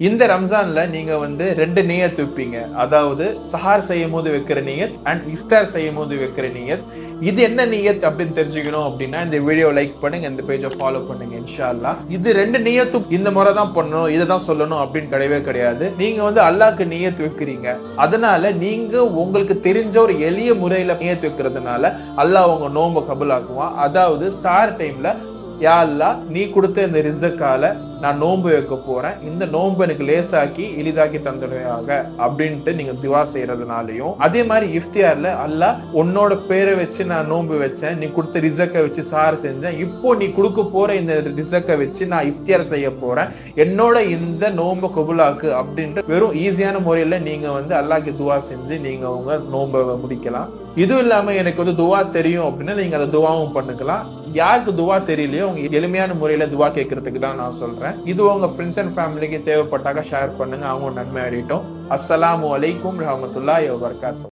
இந்த ரம்ஜான்ல நீங்க வந்து 2 நியத் வைப்பீங்க. அதாவது சஹார் செய்யும் போது வைக்கிற நியத் அண்ட் இஃப்தார் செய்யும் போது வைக்கிற நியத். இது என்ன நியத் அப்படின்னு தெரிஞ்சுக்கணும் அப்படின்னா இந்த வீடியோ லைக் பண்ணுங்க, இந்த பேஜை ஃபாலோ பண்ணுங்க இன்ஷா அல்லாஹ். இது 2 நியத்தும் இந்த முறை தான் பண்ணணும், இதை தான் சொல்லணும் அப்படின்னு கிடையவே கிடையாது. நீங்க வந்து அல்லாஹ்க்கு நியத் வைக்கிறீங்க, அதனால நீங்க உங்களுக்கு தெரிஞ்ச ஒரு எளிய முறையில நியத் வைக்கிறதுனால அல்லாஹ் உங்க நோன்பை கபூலாக்குவான். அதாவது சார் டைம்ல யா அல்லாஹ் நீ கொடுத்த இந்த ரிஸ்கால நான் நோன்பு வைக்க போறேன், இந்த நோன்பு எனக்கு லேசாக்கி எளிதாக்கி தந்துடுவாங்க அப்படின்ட்டு நீங்க துவா செய்யறதுனாலையும், அதே மாதிரி இஃப்தியார்ல அல்லாஹ் உன்னோட பேரை வச்சு நான் நோன்பு வச்சேன், நீ கொடுத்த ரிசக்கை வச்சு சார் செஞ்சேன், இப்போ நீ கொடுக்க போற இந்த ரிசக்கை வச்சு நான் இஃப்தியார் செய்ய போறேன், என்னோட இந்த நோன்பு கபூலாக்கு அப்படின்ட்டு வெறும் ஈஸியான முறையில நீங்க வந்து அல்லாஹ்க்கு துவா செஞ்சு நீங்க உங்க நோன்பை முடிக்கலாம். இதுவும் இல்லாம எனக்கு வந்து துவா தெரியும் அப்படின்னா நீங்க அந்த துவாவும் பண்ணிக்கலாம். யாருக்கு துவா தெரியலையோ அவங்க எளிமையான முறையில துவா கேட்கறதுக்கு தான் நான் சொல்றேன். இது உங்க ஃப்ரெண்ட்ஸ் அண்ட் ஃபேமிலிக்கு தேவைப்பட்டாக்க ஷேர் பண்ணுங்க, அவங்க நன்மை அடையட்டும். அஸ்ஸலாமு அலைக்கும் ரஹ்மத்துல்லாஹி வ பரகாத்துஹு.